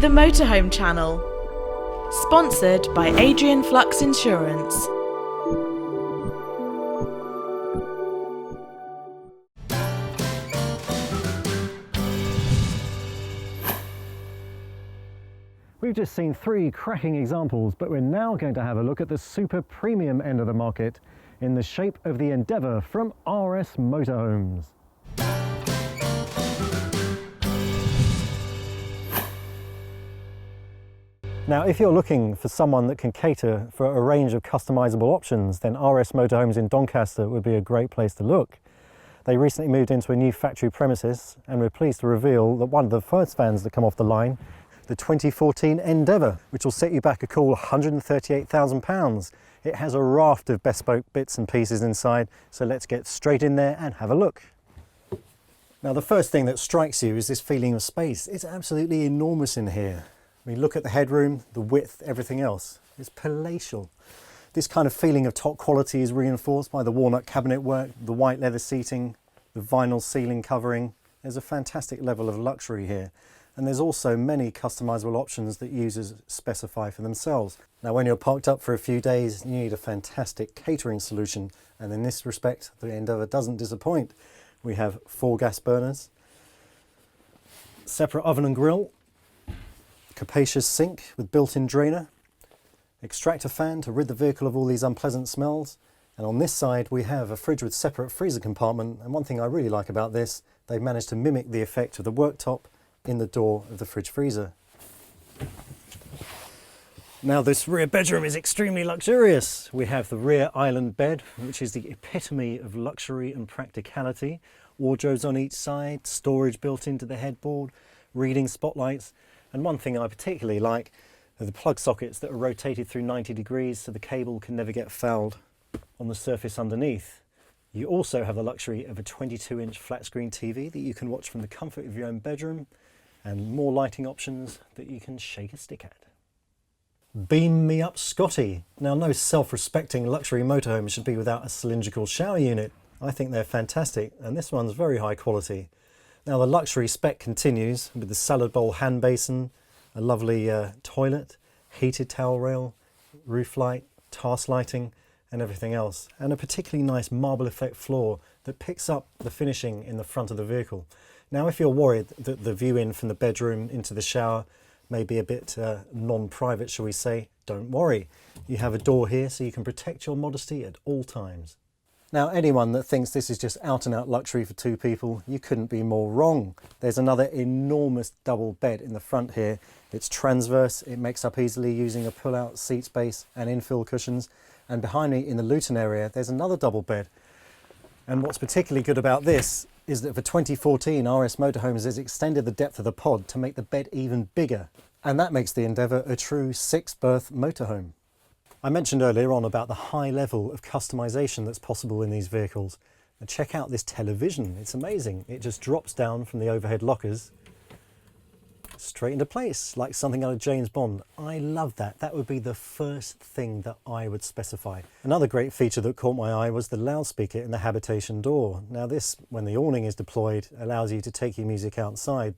The Motorhome Channel. Sponsored by Adrian Flux Insurance. We've just seen three cracking examples, but we're now going to have a look at the super premium end of the market in the shape of the Endeavour from RS Motorhomes. Now, if you're looking for someone that can cater for a range of customizable options, then RS Motorhomes in Doncaster would be a great place to look. They recently moved into a new factory premises, and we're pleased to reveal that one of the first vans that come off the line, the 2014 Endeavour, which will set you back a cool £138,000. It has a raft of bespoke bits and pieces inside, so let's get straight in there and have a look. Now, the first thing that strikes you is this feeling of space. It's absolutely enormous in here. I mean, look at the headroom, the width, everything else. It's palatial. This kind of feeling of top quality is reinforced by the walnut cabinet work, the white leather seating, the vinyl ceiling covering. There's a fantastic level of luxury here. And there's also many customizable options that users specify for themselves. Now, when you're parked up for a few days, you need a fantastic catering solution. And in this respect, the Endeavour doesn't disappoint. We have 4 gas burners, separate oven and grill, capacious sink with built-in drainer, extractor fan to rid the vehicle of all these unpleasant smells. And on this side, we have a fridge with separate freezer compartment. And one thing I really like about this, they've managed to mimic the effect of the worktop in the door of the fridge freezer. Now, this rear bedroom is extremely luxurious. We have the rear island bed, which is the epitome of luxury and practicality. Wardrobes on each side, storage built into the headboard, reading spotlights. And one thing I particularly like are the plug sockets that are rotated through 90 degrees so the cable can never get fouled on the surface underneath. You also have the luxury of a 22-inch flat screen TV that you can watch from the comfort of your own bedroom, and more lighting options that you can shake a stick at. Beam me up, Scotty. Now, no self-respecting luxury motorhome should be without a cylindrical shower unit. I think they're fantastic, and this one's very high quality. Now, the luxury spec continues with the salad bowl hand basin, a lovely toilet, heated towel rail, roof light, task lighting, and everything else. And a particularly nice marble effect floor that picks up the finishing in the front of the vehicle. Now, if you're worried that the view in from the bedroom into the shower may be a bit non-private, shall we say, don't worry. You have a door here so you can protect your modesty at all times. Now, anyone that thinks this is just out and out luxury for 2 people, you couldn't be more wrong. There's another enormous double bed in the front here. It's transverse, it makes up easily using a pull-out seat space and infill cushions. And behind me in the Luton area, there's another double bed. And what's particularly good about this is that for 2014, RS Motorhomes has extended the depth of the pod to make the bed even bigger. And that makes the Endeavour a true 6-berth motorhome. I mentioned earlier on about the high level of customization that's possible in these vehicles. And check out this television, it's amazing. It just drops down from the overhead lockers straight into place, like something out of James Bond. I love that. That would be the first thing that I would specify. Another great feature that caught my eye was the loudspeaker in the habitation door. Now this, when the awning is deployed, allows you to take your music outside.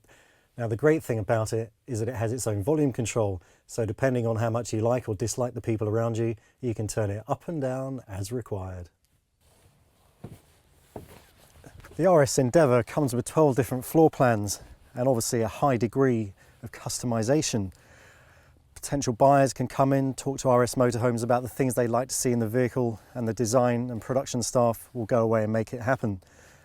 Now, the great thing about it is that it has its own volume control, so depending on how much you like or dislike the people around you, you can turn it up and down as required. The RS Endeavour comes with 12 different floor plans and obviously a high degree of customization. Potential buyers can come in, talk to RS Motorhomes about the things they'd like to see in the vehicle, and the design and production staff will go away and make it happen.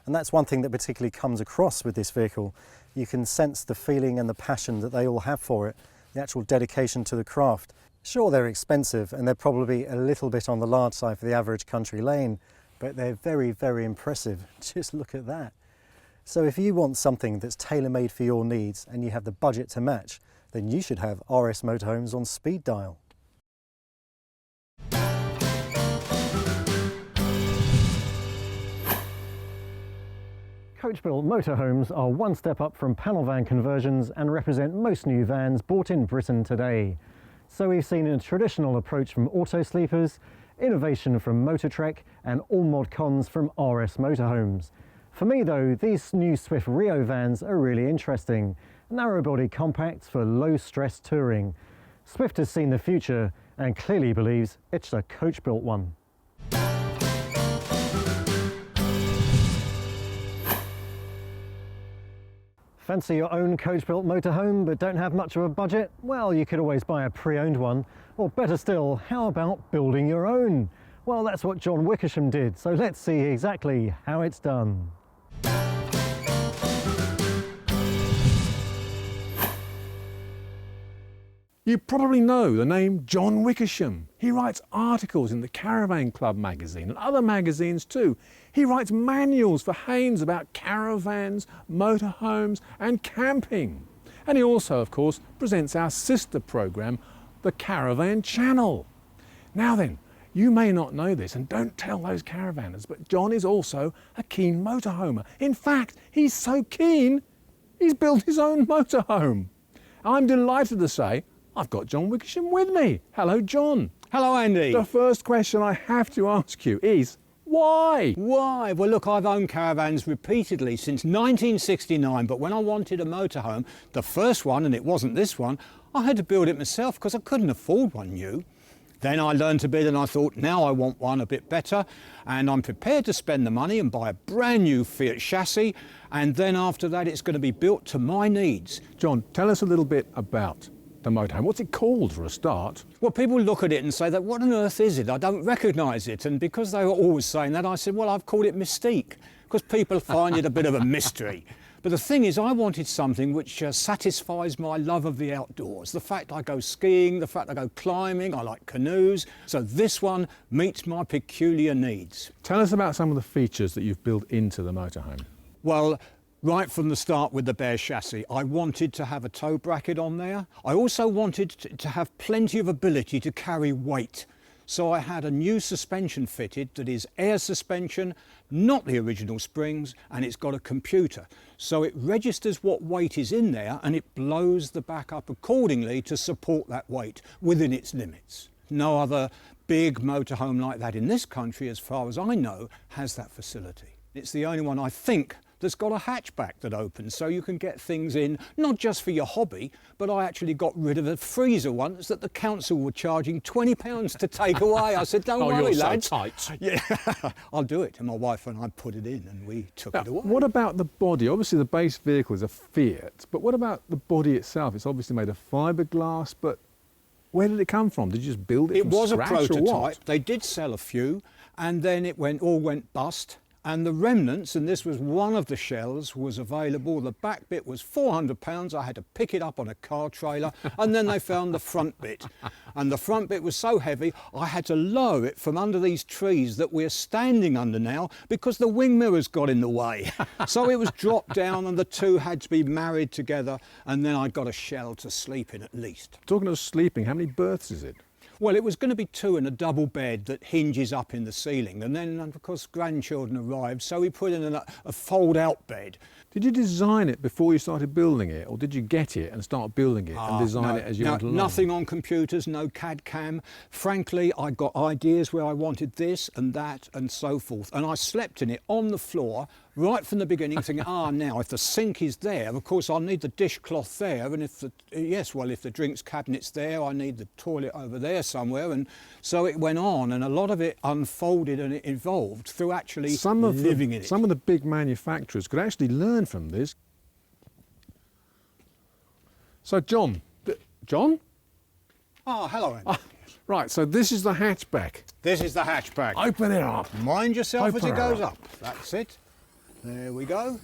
And that's one thing that particularly comes across with this vehicle. You can sense the feeling and the passion that they all have for it, the actual dedication to the craft. Sure, they're expensive and they're probably a little bit on the large side for the average country lane, but they're very, very impressive. Just look at that. So if you want something that's tailor-made for your needs and you have the budget to match, then you should have RS Motorhomes on speed dial. Coach-built motorhomes are one step up from panel van conversions and represent most new vans bought in Britain today. So we've seen a traditional approach from Auto Sleepers, innovation from Motortrek, and all mod cons from RS Motorhomes. For me though, these new Swift Rio vans are really interesting. narrow-body compacts for low-stress touring. Swift has seen the future and clearly believes it's a coach-built one. Fancy your own coach-built motorhome but don't have much of a budget? Well, you could always buy a pre-owned one. Or better still, how about building your own? Well, that's what John Wickersham did, so let's see exactly how it's done. You probably know the name John Wickersham. He writes articles in the Caravan Club magazine and other magazines too. He writes manuals for Haynes about caravans, motorhomes and camping. And he also, of course, presents our sister programme, the Caravan Channel. Now then, you may not know this, and don't tell those caravanners, but John is also a keen motorhomer. In fact, he's so keen, he's built his own motorhome. I'm delighted to say I've got John Wickersham with me. Hello, John. Hello, Andy. The first question I have to ask you is, why? Why? Well, look, I've owned caravans repeatedly since 1969, but when I wanted a motorhome, the first one, and it wasn't this one, I had to build it myself because I couldn't afford one new. Then I learned to build and I thought, now I want one a bit better, and I'm prepared to spend the money and buy a brand new Fiat chassis, and then after that it's going to be built to my needs. John, tell us a little bit about the motorhome. What's it called for a start? Well, people look at it and say that, what on earth is it? I don't recognise it. And because they were always saying that, I said, well, I've called it Mystique, because people find it a bit of a mystery. But the thing is, I wanted something which satisfies my love of the outdoors. The fact I go skiing, the fact I go climbing, I like canoes. So this one meets my peculiar needs. Tell us about some of the features that you've built into the motorhome. Well, right from the start with the bare chassis, I wanted to have a tow bracket on there. I also wanted to have plenty of ability to carry weight. So I had a new suspension fitted that is air suspension, not the original springs, and it's got a computer. So it registers what weight is in there and it blows the back up accordingly to support that weight within its limits. No other big motorhome like that in this country, as far as I know, has that facility. It's the only one, I think, that's got a hatchback that opens, so you can get things in, not just for your hobby, but I actually got rid of a freezer once that the council were charging £20 to take away. I said, don't worry, you're lads. so tight. Yeah, I'll do it. And my wife and I put it in and we took it away. What about the body? Obviously the base vehicle is a Fiat, but what about the body itself? It's obviously made of fiberglass, but where did it come from? Did you just build it from was a scratch, or prototype. what? They did sell a few, and then it all went bust. And the remnants, and this was one of the shells, was available. The back bit was £400. I had to pick it up on a car trailer, and then they found the front bit. And the front bit was so heavy, I had to lower it from under these trees that we're standing under now because the wing mirrors got in the way. So it was dropped down and the two had to be married together, and then I got a shell to sleep in at least. Talking of sleeping, how many berths is it? Well, it was going to be two in a double bed that hinges up in the ceiling, and then of course grandchildren arrived, so we put in a fold-out bed. Did you design it before you started building it, or did you get it and start building it and design it as you went along? Nothing on computers, no CAD-CAM. Frankly, I got ideas where I wanted this and that and so forth, and I slept in it on the floor right from the beginning, thinking, now if the sink is there, of course I'll need the dishcloth there, and if the drinks cabinet's there, I need the toilet over there somewhere, and so it went on, and a lot of it unfolded and it evolved through actually living in it. Some of the big manufacturers could actually learn from this. So John? Oh, hello, Andy. Right, so this is the hatchback. This is the hatchback. Open it up. Mind yourself as Open it it goes up. up. That's it. There we go.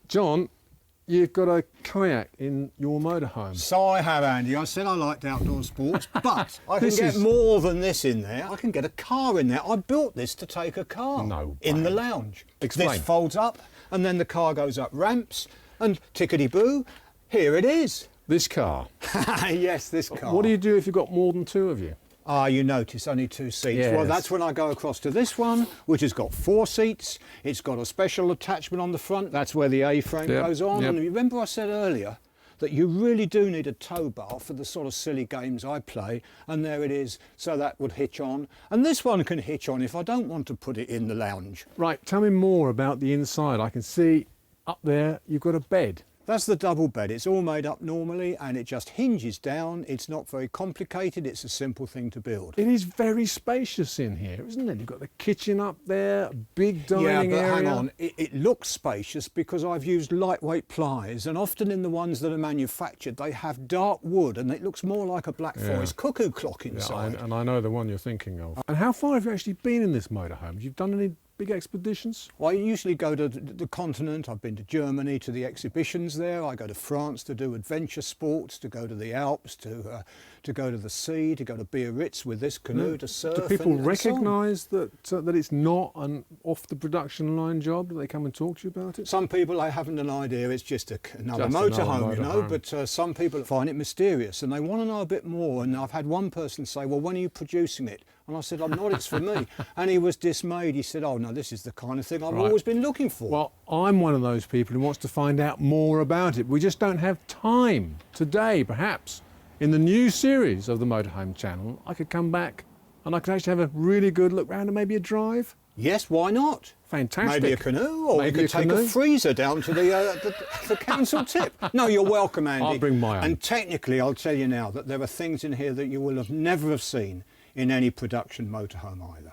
John, you've got a kayak in your motorhome. So I have, Andy. I said I liked outdoor sports, but I can This get is- more than this in there. I can get a car in there. I built this to take a car No in the way. lounge. Explain. This folds up, and then the car goes up ramps, and tickety-boo, here it is. This car. Yes, this car. What do you do if you've got more than two of you? You notice only two seats. Yes. Well, that's when I go across to this one, which has got 4 seats. It's got a special attachment on the front. That's where the A-frame Yep, goes on. yep. And remember I said earlier that you really do need a tow bar for the sort of silly games I play. And there it is. So that would hitch on. And this one can hitch on if I don't want to put it in the lounge. Right, tell me more about the inside. I can see up there you've got a bed. That's the double bed. It's all made up normally and it just hinges down. It's not very complicated. It's a simple thing to build. It is very spacious in here, isn't it? You've got the kitchen up there, a big dining area. Yeah, but hang on. It looks spacious because I've used lightweight plies, and often in the ones that are manufactured, they have dark wood and it looks more like a Black Forest cuckoo clock inside. Yeah, and I know the one you're thinking of. And how far have you actually been in this motorhome? You've done any big expeditions? Well, I usually go to the continent. I've been to Germany to the exhibitions there. I go to France to do adventure sports, to go to the Alps, to go to the sea, to go to Biarritz with this canoe, to surf. Do people and so on. recognise that it's not an off the production line job? Do they come and talk to you about it? Some people, I haven't an idea, it's just another Just another motorhome, you know, motorhome. but some people find it mysterious and they want to know a bit more. And I've had one person say, well, when are you producing it? And I said, I'm not, it's for me. And he was dismayed. He said, oh no, this is the kind of thing I've Right. always been looking for. Well, I'm one of those people who wants to find out more about it. We just don't have time. Today, perhaps, in the new series of the Motorhome channel, I could come back and I could actually have a really good look round and maybe a drive. Yes, why not? Fantastic. Maybe a canoe, or Maybe we could take canoe. a freezer down to the council tip. No, you're welcome, Andy. I'll bring my own. And technically, I'll tell you now that there are things in here that you will have never have seen in any production motorhome either.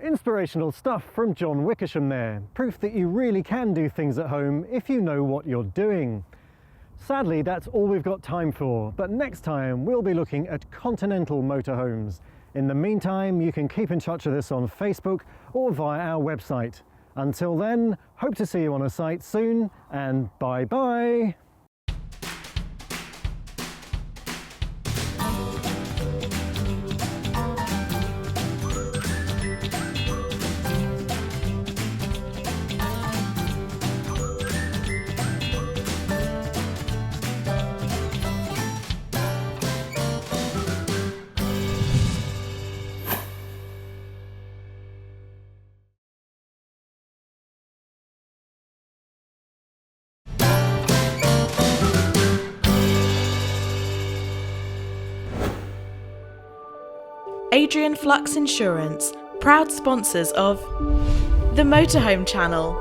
Inspirational stuff from John Wickersham there. Proof that you really can do things at home if you know what you're doing. Sadly, that's all we've got time for, but next time we'll be looking at continental motorhomes. In the meantime, you can keep in touch with us on Facebook or via our website. Until then, hope to see you on a site soon, and bye-bye. Adrian Flux Insurance, proud sponsors of the Motorhome channel.